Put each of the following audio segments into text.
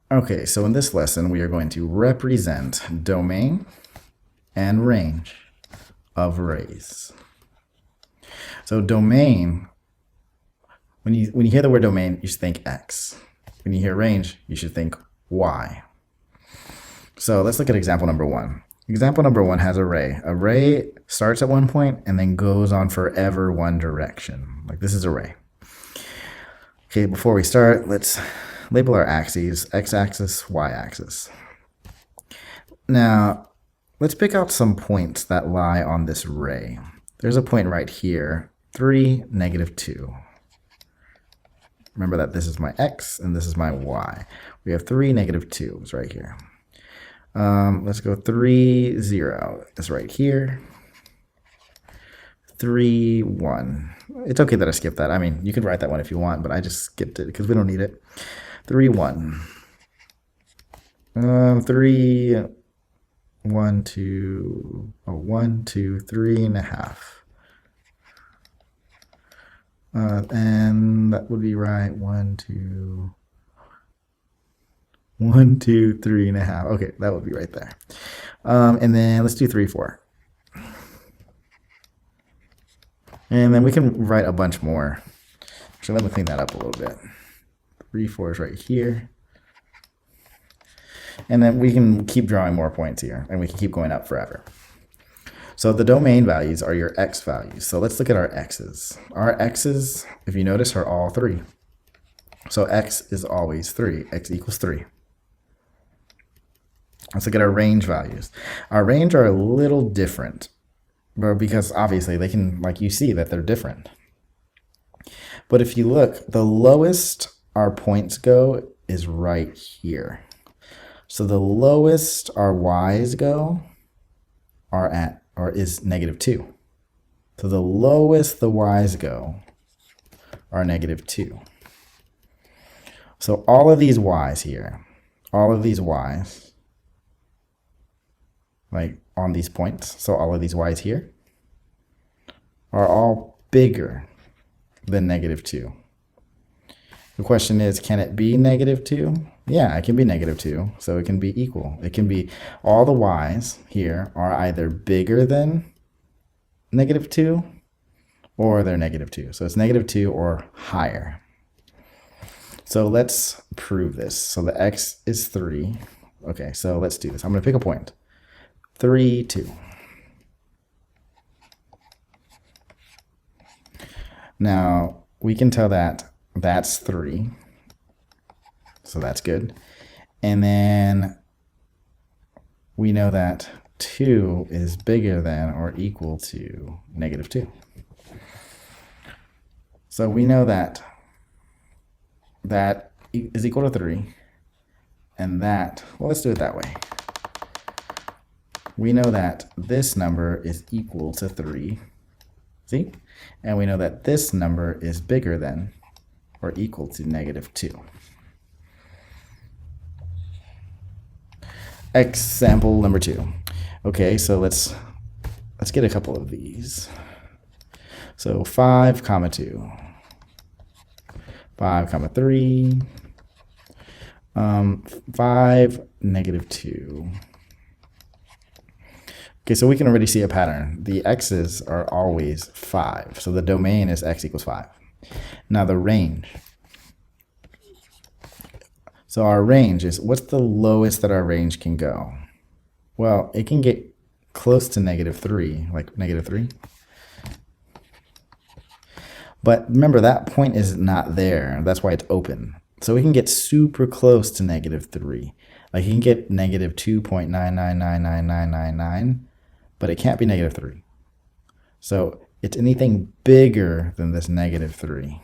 Okay, so in this lesson, we are going to represent domain and range of arrays. So domain, when you hear the word domain, you should think X. When you hear range, you should think Y. So let's look at example number one. Example number one has array. Array starts at one point and then goes on forever one direction. Like this is array. Okay, before we start, let's label our axes, x-axis, y-axis. Now, let's pick out some points that lie on this array. There's a point right here, 3, -2. Remember that this is my x and this is my y. We have 3, -2 right here. Let's go 3, 0. It's right here. 3, 1. It's okay that I skipped that. I mean, you could write that one if you want, but I just skipped it because we don't need it. 3, 1. 3, 1, 2, 1, 2, 3.5. And that would be right. 1, 2, 1, 2, 3.5. Okay, that would be right there. And then let's do 3, 4. And then we can write a bunch more. So let me clean that up a little bit. 3, 4 is right here. And then we can keep drawing more points here, and we can keep going up forever. So the domain values are your x values. So let's look at our x's. Our x's, if you notice, are all 3. So x is always 3. X equals 3. Let's look at our range values. Our range are a little different, because obviously they can, like you see, that they're different. But if you look, the lowest our points go is right here. So the lowest our y's go is -2. So the lowest the y's go are -2. So all of these y's here, all of these y's, like on these points, so all of these y's here are all bigger than -2. The question is, can it be -2? Yeah, it can be -2, so it can be equal. It can be all the y's here are either bigger than -2 or they're -2. So it's -2 or higher. So let's prove this. So the x is 3. Okay, so let's do this. I'm going to pick a point. 3, 2. Now, we can tell that that's 3. So that's good. And then we know that 2 is bigger than or equal to -2. So we know that that is equal to 3. And that, well, let's do it that way. We know that this number is equal to 3. See? And we know that this number is bigger than or equal to -2. Example number 2. Okay, so let's get a couple of these. So 5, 2. 5, 3. 5, -2. Okay, so we can already see a pattern. The x's are always 5. So the domain is x equals 5. Now the range. So our range is, what's the lowest that our range can go? Well, it can get close to -3, like -3. But remember, that point is not there. That's why it's open. So we can get super close to -3. Like you can get -2.9999999, but it can't be -3. So it's anything bigger than this -3.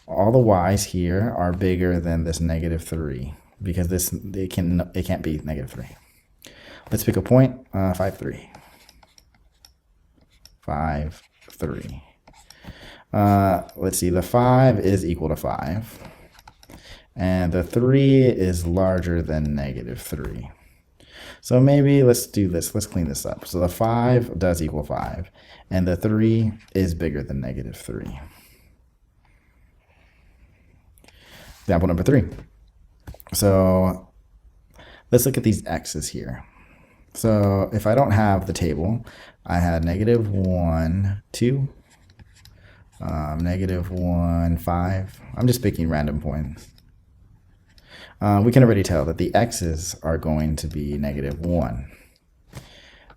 All the y's here are bigger than this -3 because it can't be -3. Let's pick a point. 5, 3. 5, 3. Let's see. The 5 is equal to 5, and the 3 is larger than -3. So maybe let's do this. Let's clean this up. So the 5 does equal 5, and the 3 is bigger than -3. Example number 3. So let's look at these x's here. So if I don't have the table, I had negative 1, 2, negative 1, 5. I'm just picking random points. We can already tell that the x's are going to be negative 1.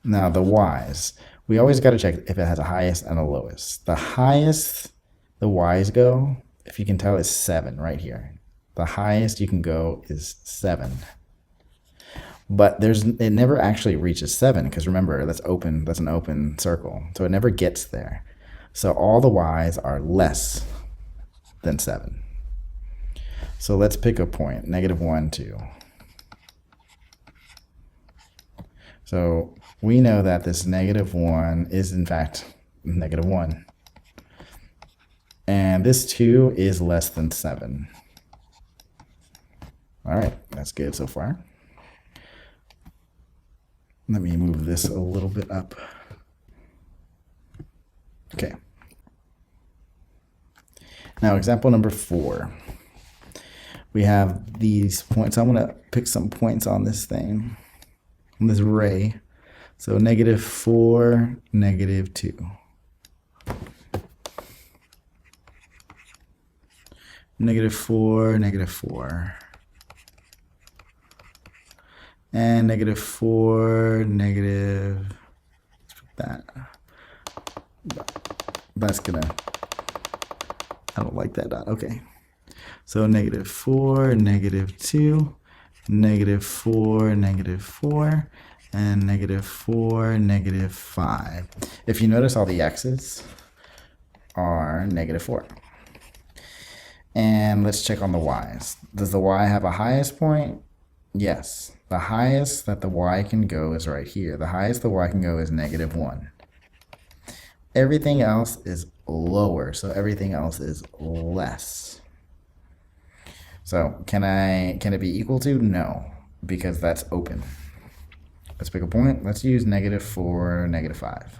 Now the y's, we always got to check if it has a highest and a lowest. The highest the y's go, if you can tell, is 7 right here. The highest you can go is 7. But it never actually reaches 7 because remember, that's open. That's an open circle. So it never gets there. So all the y's are less than 7. So let's pick a point, negative 1, 2. So we know that this negative 1 is in fact negative 1. And this 2 is less than 7. All right, that's good so far. Let me move this a little bit up. Okay. Now, example number 4. We have these points. I'm going to pick some points on this thing, on this ray. So negative 4, negative 2. Negative 4, negative 4. And negative 4, negative, let's put that. That's gonna, I don't like that dot. Okay. So negative 4, negative 2, negative 4, negative 4, and negative 4, negative 5. If you notice, all the x's are negative 4. And let's check on the y's. Does the y have a highest point? Yes. The highest that the y can go is right here. The highest the y can go is negative 1. Everything else is lower, so everything else is less. So can it be equal to? No, because that's open. Let's pick a point. Let's use negative 4, negative 5.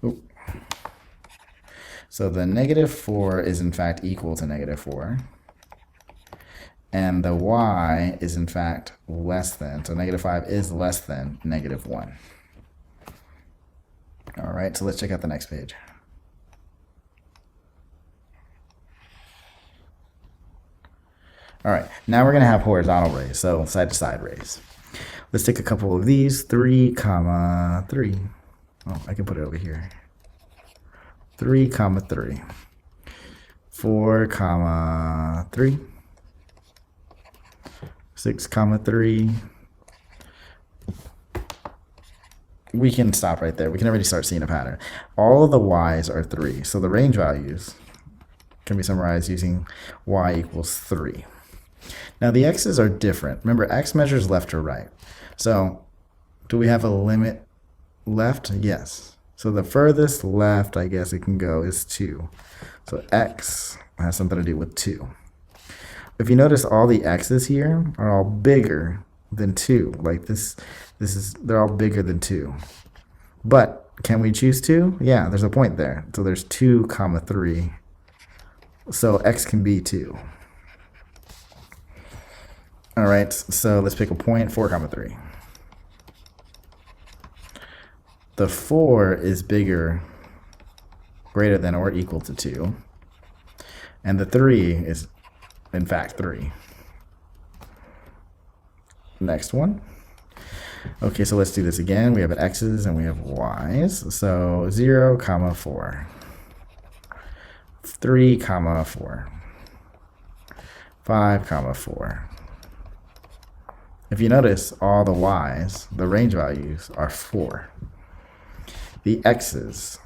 Ooh. So the negative 4 is in fact equal to negative 4. And the y is in fact less than. So negative 5 is less than negative 1. All right, so let's check out the next page. All right, now we're going to have horizontal rays, so side-to-side rays. Let's take a couple of these, 3, 3. Oh, I can put it over here. 3, 3. 4, 3. 6, 3. We can stop right there. We can already start seeing a pattern. All of the y's are 3, so the range values can be summarized using y equals 3. Now the x's are different. Remember, x measures left or right. So do we have a limit left? Yes. So the furthest left, I guess it can go, is 2. So x has something to do with 2. If you notice, all the x's here are all bigger than 2. Like they're all bigger than 2. But can we choose 2? Yeah, there's a point there. So there's 2, 3. So x can be 2. All right, so let's pick a point, 4, 3. The 4 is bigger, greater than or equal to 2. And the 3 is, in fact, 3. Next one. Okay, so let's do this again. We have an x's and we have y's. So 0, 4. 3, 4. 5, 4. If you notice, all the y's, the range values are 4. The x's,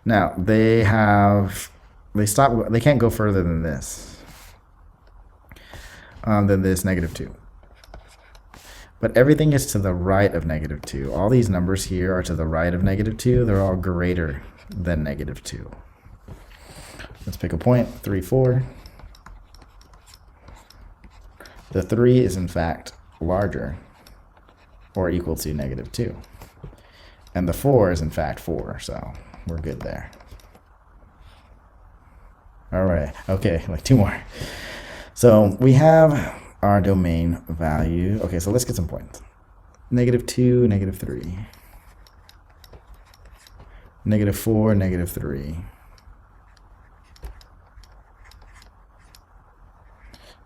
now they can't go further than this, negative 2. But everything is to the right of negative 2. All these numbers here are to the right of negative 2. They're all greater than negative 2. Let's pick a point, 3, 4. The 3 is in fact larger or equal to negative 2. And the 4 is in fact 4, so we're good there. All right. Okay, like 2 more. So we have our domain value. Okay, so let's get some points. -2, -3. -4, -3.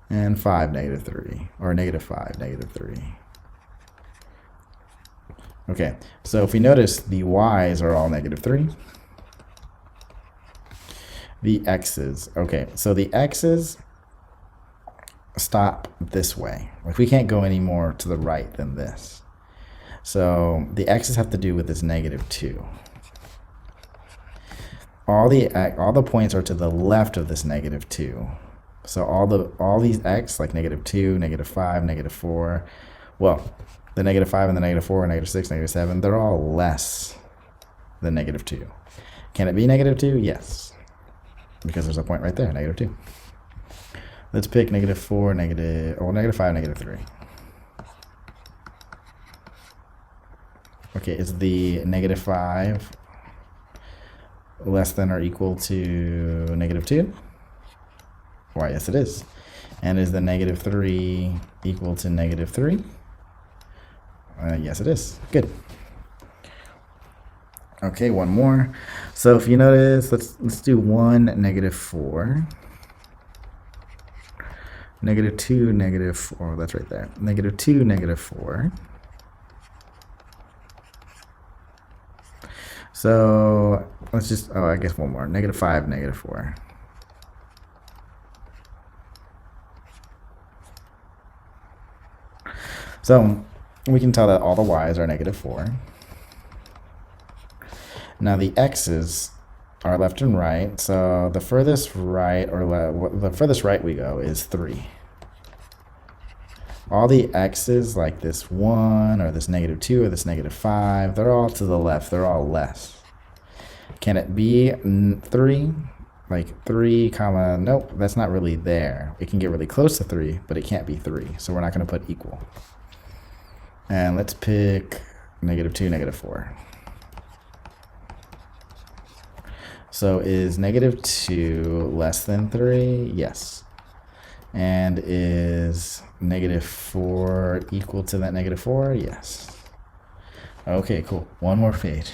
And 5, -3. Or -5, -3. Okay, so if we notice, the y's are all -3. The x's, okay, so the x's stop this way. Like we can't go any more to the right than this. So the x's have to do with this -2. All the points are to the left of this -2. So all these x, like -2, -5, -4, well, the -5 and the -4, -6, -7, they're all less than -2. Can it be -2? Yes, because there's a point right there, -2. Let's pick -4, -5, -3. Okay, is the -5 less than or equal to -2? Why, yes it is. And is the -3 equal to -3? Yes it is. Good. Okay, one more. So if you notice, let's do 1, -4. -2, -4, that's right there. -2, -4. So let's just, oh, I guess one more. -5, -4. So we can tell that all the y's are -4. Now the x's are left and right. So the furthest right, or the furthest right we go is 3. All the x's, like this 1 or this -2 or this -5, they're all to the left. They're all less. Can it be 3? Like 3 comma, nope, that's not really there. It can get really close to 3, but it can't be 3. So we're not going to put equal. And let's pick -2, -4. So is -2 less than 3? Yes. And is -4 equal to that -4? Yes. Okay, cool. One more page.